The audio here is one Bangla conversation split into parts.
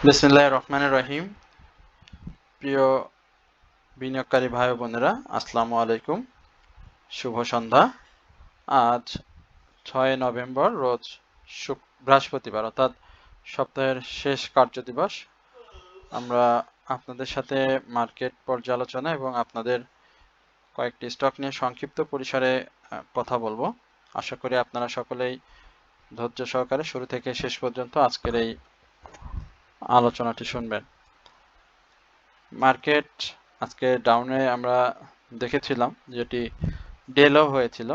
বিসমিল্লাহির রহমানির রহিম। প্রিয় বিনিয়োগকারী ভাই ও বোনেরা, আসসালামু আলাইকুম। শুভ সন্ধ্যা। আজ 6 নভেম্বর, রোজ বৃহস্পতিবার, অর্থাৎ সপ্তাহের শেষ কার্যদিবস। আমরা আপনাদের সাথে মার্কেট পর্যালোচনা এবং আপনাদের কয়েকটি স্টক নিয়ে সংক্ষিপ্ত পরিসরে কথা বলবো। আশা করি আপনারা সকলেই ধৈর্য সহকারে শুরু থেকে শেষ পর্যন্ত আজকের এই আলোচনাটি শুনবেন। মার্কেট আজকে ডাউনে আমরা দেখেছিলাম, যেটি ডেলো হয়েছিল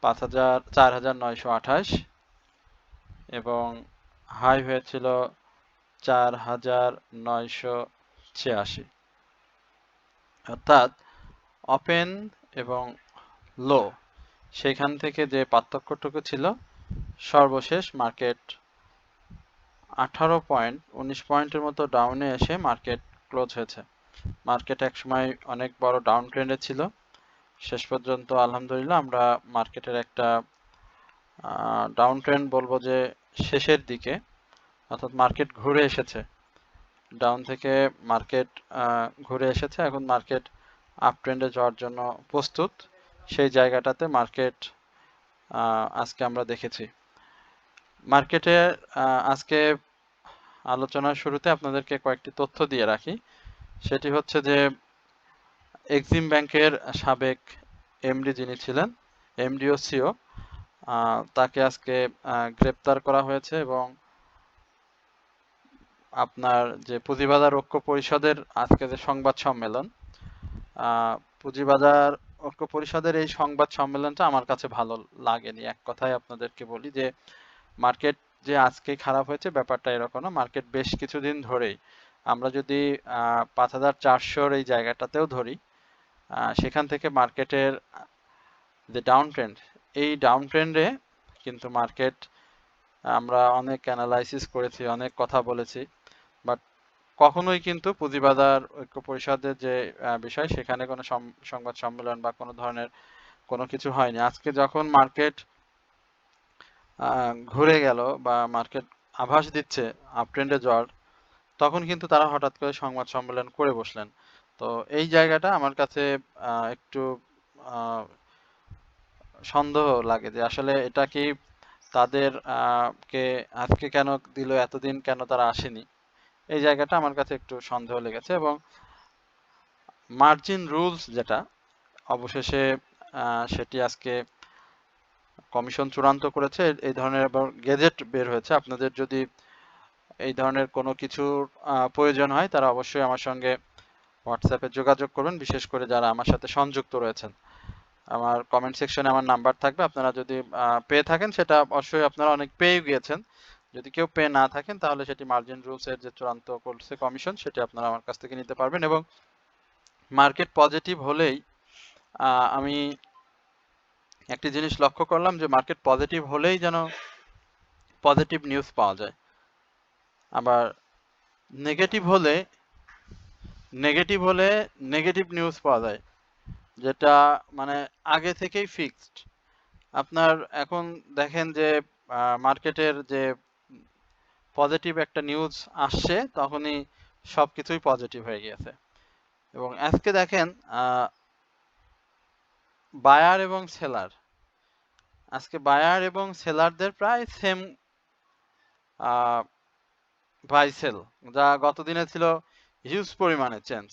4,928 এবং হাই হয়েছিল 4,986। অর্থাৎ ওপেন এবং লো সেখান থেকে যে পার্থক্যটুকু ছিল, সর্বশেষ মার্কেট 18 পয়েন্ট 19 পয়েন্টের মতো ডাউনে এসে মার্কেট ক্লোজ হয়েছে। মার্কেট একসময় অনেক বড় ডাউন ট্রেন্ডে ছিল। শেষ পর্যন্ত আলহামদুলিল্লাহ আমরা মার্কেটের একটা ডাউন ট্রেন্ড বলবো যে শেষের দিকে, অর্থাৎ মার্কেট ঘুরে এসেছে, ডাউন থেকে মার্কেট ঘুরে এসেছে। এখন মার্কেট আপ ট্রেন্ডে যাওয়ার জন্য প্রস্তুত। সেই জায়গাটাতে মার্কেট আজকে আমরা দেখেছি। মার্কেটে আজকে আলোচনার শুরুতে আপনাদেরকে কয়েকটি তথ্য দিয়ে রাখি। সেটি হচ্ছে যে এক্সিম ব্যাংকের সাবেক এমডি যিনি ছিলেন, এমডি ও সিও, তাকে আজকে গ্রেপ্তার করা হয়েছে এবং আপনার যে পুঁজিবাজার ঐক্য পরিষদের আজকে যে সংবাদ সম্মেলন, পুঁজিবাজার ঐক্য পরিষদের এই সংবাদ সম্মেলনটা আমার কাছে ভালো লাগেনি। এক কথায় আপনাদেরকে বলি যে মার্কেট যে আজকে খারাপ হয়েছে ব্যাপারটা এরকম না। মার্কেট বেশ কিছুদিন ধরেই, আমরা যদি 5,400 এই জায়গাটাতেও ধরি, সেখান থেকে মার্কেটের যে ডাউন ট্রেন্ড, এই ডাউন ট্রেন্ডে কিন্তু মার্কেট, আমরা অনেক অ্যানালাইসিস করেছি, অনেক কথা বলেছি, বাট কখনোই কিন্তু পুঁজিবাজার ঐক্য পরিষদের যে বিষয়, সেখানে কোনো সংবাদ সম্মেলন বা কোনো ধরনের কোনো কিছু হয়নি। আজকে যখন মার্কেট ঘুরে গেল বা মার্কেট আভাস দিচ্ছে আপ ট্রেন্ডে যাওয়ার, তখন কিন্তু তারা হঠাৎ করে সংবাদ সম্মেলন করে বসলেন। তো এই জায়গাটা আমার কাছে একটু সন্দেহ লাগে যে আসলে এটা কি তাদের কে আজকে কেন দিল, এতদিন কেন তারা আসেনি। এই জায়গাটা আমার কাছে একটু সন্দেহ লেগেছে। এবং মার্জিন রুলস যেটা, অবশেষে সেটি আজকে কমিশন চূড়ান্ত করেছে। এই ধরনের আবার গেজেট বের হয়েছে। আপনাদের যদি এই ধরনের কোনো কিছুর প্রয়োজন হয়, তারা অবশ্যই আমার সঙ্গে হোয়াটসঅ্যাপে যোগাযোগ করবেন, বিশেষ করে যারা আমার সাথে সংযুক্ত রয়েছেন। আমার কমেন্ট সেকশনে আমার নাম্বার থাকবে। আপনারা যদি পেয়ে থাকেন, সেটা অবশ্যই আপনারা অনেক পেয়ে গিয়েছেন। যদি কেউ পেয়ে না থাকেন, তাহলে সেটি মার্জিন রুলস এর যে চূড়ান্ত করছে কমিশন, সেটি আপনারা আমার কাছ থেকে নিতে পারবেন। এবং মার্কেট পজিটিভ হলেই আমি একটি জিনিস লক্ষ্য করলাম যে মার্কেট পজিটিভ হলেই যেন পজিটিভ নিউজ পাওয়া যায়, আবার নেগেটিভ হলে নেগেটিভ নিউজ পাওয়া যায়, যেটা মানে আগে থেকেই ফিক্সড। আপনার এখন দেখেন যে মার্কেটের যে পজিটিভ একটা নিউজ আসছে, তখনই সবকিছুই পজিটিভ হয়ে গিয়েছে। এবং আজকে দেখেন বায়ার এবং সেলার, আজকে বায়ার এবং সেলারদের প্রায় সেম বাই সেল, যা গত দিনে ছিল হিউজ পরিমাণে চেঞ্জ,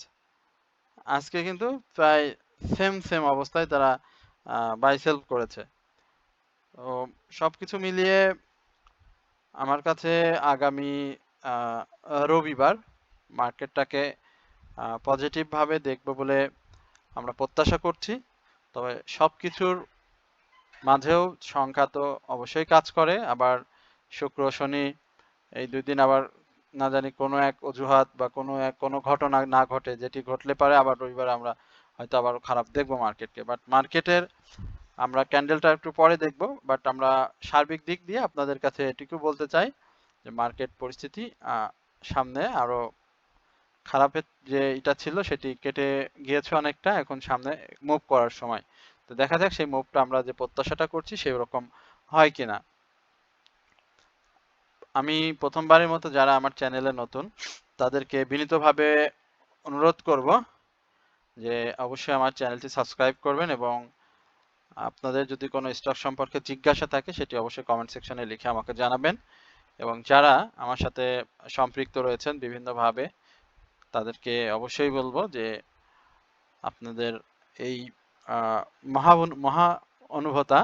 আজকে কিন্তু প্রায় সেম অবস্থায় তারা বাই সেল করেছে। তো সবকিছু মিলিয়ে আমার কাছে আগামী রবিবার মার্কেটটাকে পজিটিভ ভাবে দেখব বলে আমরা প্রত্যাশা করছি। তবে সবকিছুর মাঝেও সংখ্যা তো অবশ্যই কাজ করে। আবার শুক্র শনি এই 2 দিন আবার না জানি কোনো এক অজুহাত বা কোনো ঘটনা না ঘটে, যেটি ঘটলে পারে আবার রবিবার আমরা হয়তো আবার খারাপ দেখবো মার্কেটকে। বাট মার্কেটের আমরা ক্যান্ডেলটা একটু পরে দেখব। বাট আমরা সার্বিক দিক দিয়ে আপনাদের কাছে এটুকু বলতে চাই যে মার্কেট পরিস্থিতি সামনে আরো খারাপের যে এটা ছিল, সেটি কেটে গিয়েছে অনেকটা, এখন সামনে মুভ করার সময়। তো দেখা যাক সেই মুভটা আমরা যে প্রত্যাশাটা করছি সেই রকম হয় কিনা। আমি প্রথমবারের মতো যারা আমার চ্যানেলে নতুন তাদেরকে বিনীতভাবে অনুরোধ করব যে অবশ্যই আমার চ্যানেলটি সাবস্ক্রাইব করবেন এবং আপনাদের যদি কোনো স্টক সম্পর্কে জিজ্ঞাসা থাকে সেটি অবশ্যই কমেন্ট সেকশনে লিখে আমাকে জানাবেন এবং যারা আমার সাথে সম্পৃক্ত রয়েছেন বিভিন্নভাবে তাদেরকে অবশ্যই বলবো যে আপনাদের এই মহা অনুভূতা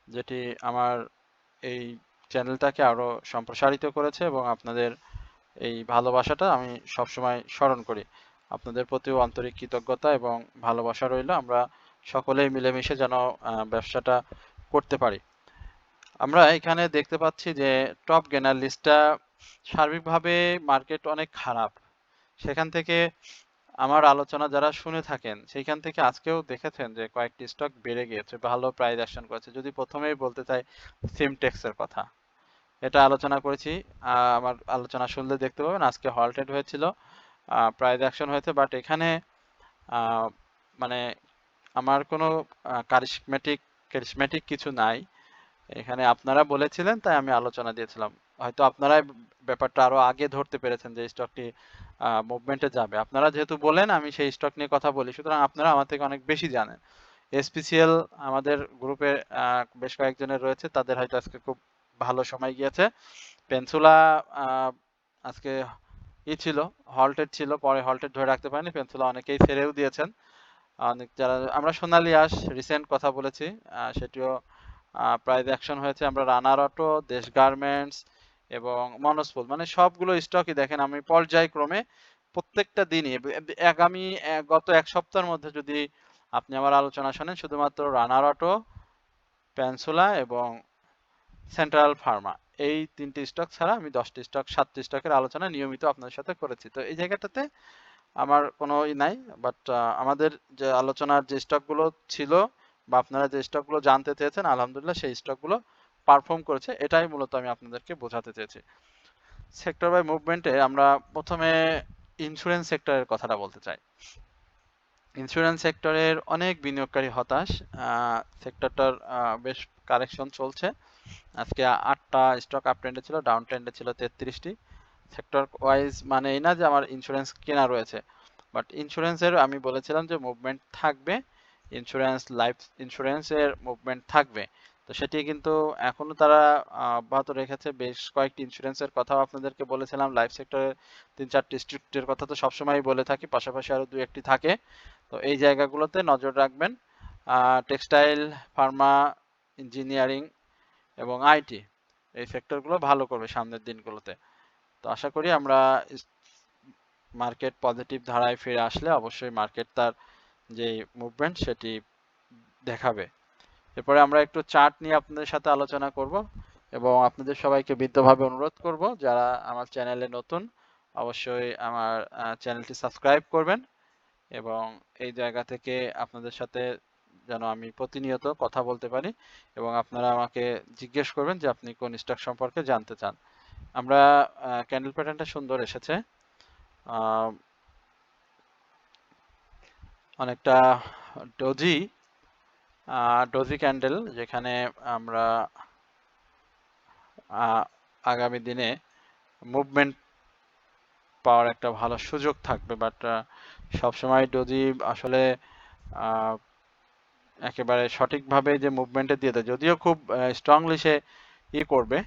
যেটি আমার এই চ্যানেলটাকে আরো সম্প্রসারিত করেছে এবং আপনাদের এই ভালোবাসাটা আমি সবসময় স্মরণ করি। আপনাদের প্রতিও আন্তরিক কৃতজ্ঞতা এবং ভালোবাসা রইল। আমরা সকলেই মিলেমিশে যেন ব্যবসাটা করতে পারি। আমরা এখানে দেখতে পাচ্ছি যে টপ গেনার লিস্টটা সার্বিকভাবে মার্কেট অনেক খারাপ। সেখান থেকে আমার আলোচনা যারা শুনে থাকেন সেইখান থেকে আজকেও দেখেছেন যে কয়েকটি স্টক বেড়ে গিয়েছে, ভালো প্রাইস অ্যাকশন করেছে। যদি প্রথমেই বলতে চাই সিমটেক্সের কথা, এটা আলোচনা করেছি। আমার আলোচনা শুনলে দেখতে পাবেন আজকে হল্টেড হয়েছিল, প্রাইস অ্যাকশন হয়েছে, বাট এখানে মানে আমার কোনো কারিশমেটিক কিছু নাই। এখানে আপনারা বলেছিলেন তাই আমি আলোচনা দিয়েছিলাম। হয়তো আপনারা ব্যাপারটা আরো আগে ধরতে পেরেছেন যে স্টকটি মুভমেন্টে যাবে। আপনারা যেহেতু বলেন আমি সেই স্টক নিয়ে কথা বলি, সুতরাং আপনারা আমার থেকে অনেক বেশি জানেন। এসপিসিএল আমাদের গ্রুপে বেশ কয়েকজনের রয়েছে, তাদের হয়তো আজকে খুব ভালো সময় গিয়েছে। পেনসুলা আজকে ছিল, হল্টেড ছিল, পরে হল্টেড ধরে রাখতে পারেনি। পেনসুলা অনেকেই ছেড়েও দিয়েছেন। অনেক যারা আমরা সোনালী আঁশ রিসেন্ট কথা বলেছি, সেটিও প্রাইস অ্যাকশন হয়েছে। আমরা রানার অটো, দেশ গার্মেন্টস এবং মনস্পুল মানে সবগুলো স্টকই দেখেন আমি পর্যায়ক্রমে প্রত্যেকটা দিনই আগামী গত এক সপ্তাহের মধ্যে যদি আপনি আমার আলোচনা শোনেন, শুধুমাত্র রানার অটো, পেনসুলা এবং সেন্ট্রাল ফার্মা এই তিনটি স্টক ছাড়া আমি 10টি স্টক 7টি স্টকের আলোচনা নিয়মিত আপনাদের সাথে করেছি। তো এই জায়গাটাতে আমার কোনো নাই, বাট আমাদের যে আলোচনার যে স্টকগুলো ছিল বা আপনারা যে স্টকগুলো জানতে চেয়েছেন আলহামদুলিল্লাহ সেই স্টকগুলো পারফর্ম করেছে, এটাই মূলত আমি আপনাদেরকে বোঝাতে চেয়েছি। সেক্টর বাই মুভমেন্টে আমরা প্রথমে ইন্স্যুরেন্স সেক্টরের কথাটা বলতে চাই। ইন্স্যুরেন্স সেক্টরের অনেক বিনিয়োগকারী হতাশ। সেক্টরটার বেশ কারেকশন চলছে। আজকে 8টা স্টক আপ ট্রেন্ডে ছিল, ডাউন ট্রেন্ডে ছিল 33টি। সেক্টর ওয়াইজ মানে এই না যে আমার ইন্স্যুরেন্স কেনা রয়েছে, বাট ইন্স্যুরেন্সের আমি বলেছিলাম যে মুভমেন্ট থাকবে, ইন্স্যুরেন্স লাইফ ইন্স্যুরেন্সের মুভমেন্ট থাকবে। তো সেটি কিন্তু এখনো তারা অব্যাহত রেখেছে। বেশ কয়েকটি ইন্স্যুরেন্সের কথাও আপনাদেরকে বলেছিলাম। লাইফ সেক্টরের 3-4টি স্ট্রিক্টের কথা তো সবসময় বলে থাকি, পাশাপাশি আরো 2-1টি থাকে। তো এই জায়গাগুলোতে নজর রাখবেন। টেক্সটাইল, ফার্মা, ইঞ্জিনিয়ারিং এবং আইটি এই সেক্টরগুলো ভালো করবে সামনের দিনগুলোতে। তো আশা করি আমরা মার্কেট পজিটিভ ধারায় ফিরে আসলে অবশ্যই মার্কেট তার যে মুভমেন্ট সেটি দেখাবে। এরপরে আমরা একটু চার্ট নিয়ে আপনাদের সাথে আলোচনা করব এবং আপনাদের সবাইকে বিনীতভাবে অনুরোধ করব যারা আমার চ্যানেলে নতুন অবশ্যই আমার চ্যানেলটি সাবস্ক্রাইব করবেন এবং এই জায়গা থেকে আপনাদের সাথে যেন আমি প্রতিনিয়ত কথা বলতে পারি এবং আপনারা আমাকে জিজ্ঞেস করবেন যে আপনি কোন স্টক সম্পর্কে জানতে চান। আমরা ক্যান্ডেল প্যাটার্নটা সুন্দর এসেছে, অনেকটা ডোজি ডোজি ক্যান্ডেল, যেখানে আমরা আগামী দিনে মুভমেন্ট পাওয়ার একটা ভালো সুযোগ থাকবে। বাট সবসময় ডোজি আসলে একেবারে সঠিকভাবে যে মুভমেন্টে দিয়ে দেয়, যদিও খুব স্ট্রংলি সে করবে।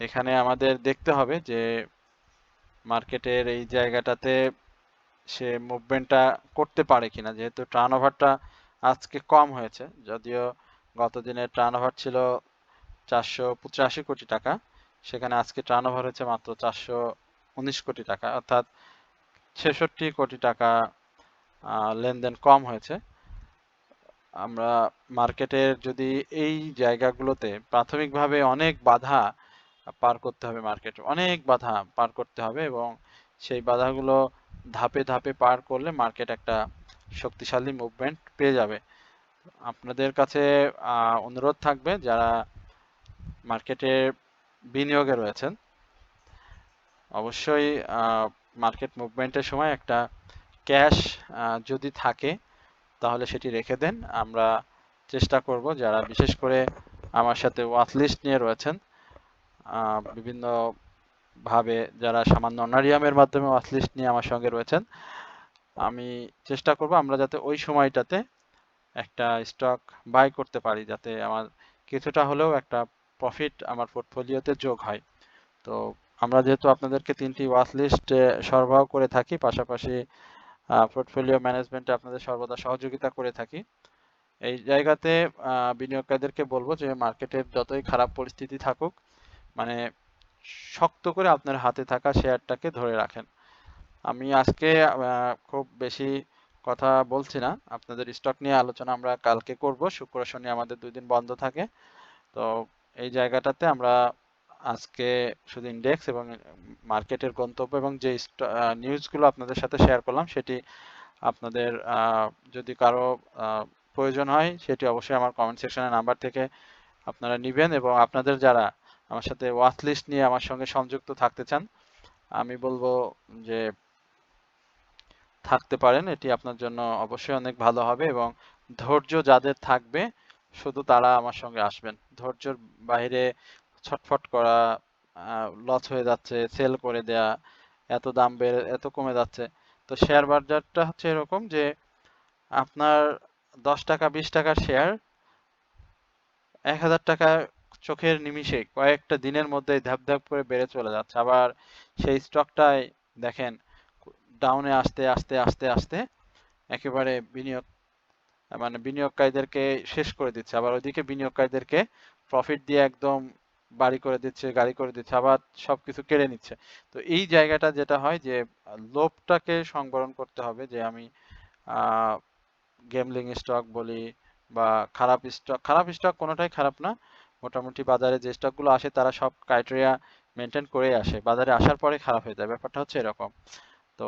এখানে আমাদের দেখতে হবে যে মার্কেটের এই জায়গাটাতে সে মুভমেন্টটা করতে পারে কিনা, যেহেতু টার্ন ওভারটা আজকে কম হয়েছে। যদিও গত দিনের টার্ন ওভার ছিল 485 কোটি টাকা, সেখানে আজকে টার্ন ওভার হয়েছে মাত্র 419 কোটি টাকা, অর্থাৎ 66 কোটি টাকা লেনদেন কম হয়েছে। আমরা মার্কেটের যদি এই জায়গাগুলোতে প্রাথমিকভাবে অনেক বাধা পার করতে হবে, মার্কেট অনেক বাধা পার করতে হবে এবং সেই বাধাগুলো ধাপে ধাপে পার করলে মার্কেট একটা শক্তিশালী মুভমেন্ট পেয়ে যাবে। আপনাদের কাছে অনুরোধ থাকবে যারা মার্কেটে বিনিয়োগে রয়েছেন অবশ্যই মার্কেট মুভমেন্টের সময় একটা ক্যাশ যদি থাকে তাহলে সেটি রেখে দেন। আমরা চেষ্টা করব যারা বিশেষ করে আমার সাথে ওয়াচ লিস্ট নিয়ে রয়েছেন বিভিন্ন ভাবে যারা সামান্য অনারিয়ামের মাধ্যমে ওয়াচলিস্ট নিয়ে আমার সঙ্গে রয়েছেন, আমি চেষ্টা করব আমরা যাতে ওই সময়টাতে একটা স্টক বাই করতে পারি, যাতে আমার কিছুটা হলেও একটা প্রফিট আমার পোর্টফোলিওতে যোগ হয়। তো আমরা যেহেতু আপনাদেরকে 3টি ওয়াচ লিস্ট সরবরাহ করে থাকি, পাশাপাশি পোর্টফোলিও ম্যানেজমেন্টে আপনাদের সর্বদা সহযোগিতা করে থাকি, এই জায়গাতে বিনিয়োগকারীদেরকে বলবো যে মার্কেটের যতই খারাপ পরিস্থিতি থাকুক, মানে শক্ত করে আপনার হাতে থাকা শেয়ারটাকে ধরে রাখেন। আমি আজকে খুব বেশি কথা বলছি না, আপনাদের স্টক নিয়ে আলোচনা আমরা কালকে করব। শুক্র শনি আমাদের 2 দিন বন্ধ থাকে। তো এই জায়গাটাতে আমরা আজকে শুধু ইন্ডেক্স এবং মার্কেটের গন্তব্য এবং যে নিউজগুলো আপনাদের সাথে শেয়ার করলাম, সেটি আপনাদের যদি কারো প্রয়োজন হয় সেটি অবশ্যই আমার কমেন্ট সেকশনে নাম্বার থেকে আপনারা নিবেন। এবং আপনাদের যারা আমার সাথে ওয়াচ লিস্ট নিয়ে আমার সঙ্গে সংযুক্ত থাকতে চান, আমি বলবো যে থাকতে পারেন, এটি আপনার জন্য অবশ্যই অনেক ভালো হবে। এবং ধৈর্য যাদের থাকবে শুধু তারা আমার সঙ্গে আসবেন। ধৈর্যের বাইরে ছটফট করা, লস হয়ে যাচ্ছে সেল করে দেয়া, এত দাম বেড়ে এত কমে যাচ্ছে। তো শেয়ার বাজারটা হচ্ছে এরকম যে আপনার 10 টাকা 20 টাকার শেয়ার 1000 টাকা চোখের নিমিষে কয়েকটা দিনের মধ্যে ধাপ ধাপ করে বেড়ে চলে যাচ্ছে। আবার সেই স্টকটাই দেখেন ডাউনে আসতে আসতে আসতে আসতে একেবারে বিনিয়োগকারীদেরকে শেষ করে দিচ্ছে। আবার ওইদিকে বিনিয়োগকারীদেরকে প্রফিট দিয়ে একদম বাড়ি করে দিচ্ছে, গাড়ি করে দিচ্ছে, আবার সবকিছু কেড়ে নিচ্ছে। তো এই জায়গাটা যেটা হয় যে লোভটাকে সংবরণ করতে হবে, যে আমি গেমলিং স্টক বলি বা খারাপ স্টক কোনোটাই খারাপ না। মোটামুটি বাজারে যে স্টকগুলো আসে তারা সব ক্রাইটেরিয়া মেনটেন করে আসে, বাজারে আসার পরে খারাপ হয়ে যায়, ব্যাপারটা হচ্ছে এরকম। তো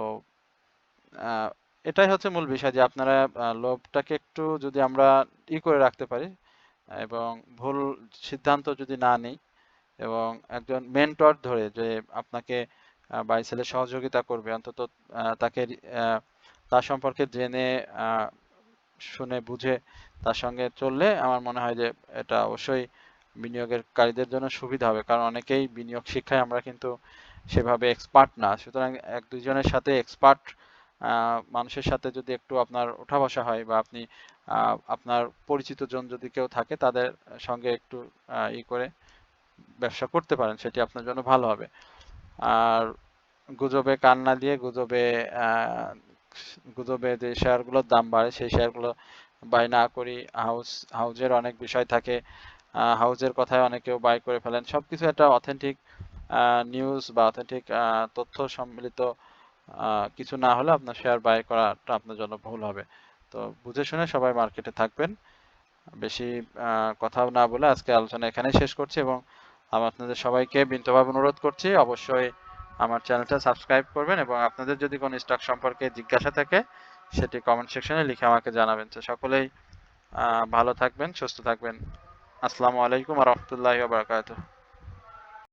আহ, এটাই হচ্ছে মূল বিষয়, যে আপনারা লোভটাকে একটু যদি আমরা করে রাখতে পারি এবং ভুল সিদ্ধান্ত যদি না নিই, এবং একজন মেন্টর ধরে যে আপনাকে বাই সেলে সহযোগিতা করবে, অন্তত তাকে তার সম্পর্কে জেনে শুনে বুঝে তার সঙ্গে চললে আমার মনে হয় যে এটা অবশ্যই বিনিয়োগকারীদের জন্য সুবিধা হবে। কারণ অনেকেই বিনিয়োগ শিক্ষায় আমরা কিন্তু সেভাবে এক্সপার্ট না, সুতরাং 1-2 জনের সাথে এক্সপার্ট মানুষের সাথে যদি একটু আপনার ওঠা বসা হয়, বা আপনি আপনার পরিচিত জন যদি কেউ থাকে তাদের সঙ্গে একটু করে ব্যবসা করতে পারেন, সেটি আপনার জন্য ভালো হবে। আর গুজবে কান না দিয়ে গুজবে যে শেয়ারগুলোর দাম বাড়ে সেই শেয়ারগুলো বাই না করি। হাউজের অনেক বিষয় থাকে, হাউজের কথায় অনেকেও বাই করে ফেলেন। সবকিছু একটা অথেন্টিক নিউজ বা অথেন্টিক তথ্য সম্মিলিত কিছু না হলে আপনার শেয়ার বাই করাটা আপনার জন্য ভুল হবে। তো বুঝে শুনে সবাই মার্কেটে থাকবেন। বেশি কথা না বলে আজকে আলোচনা এখানেই শেষ করছি, এবং আমি আপনাদের সবাইকে বিনীতভাবে অনুরোধ করছি অবশ্যই আমার চ্যানেলটা সাবস্ক্রাইব করবেন, এবং আপনাদের যদি কোনো স্টক সম্পর্কে জিজ্ঞাসা থাকে সেটি কমেন্ট সেকশনে লিখে আমাকে জানাবেন। তো সকলেই ভালো থাকবেন, সুস্থ থাকবেন। আসসালামু আলাইকুম ওয়া রাহমাতুল্লাহি ওয়া বারাকাতুহু।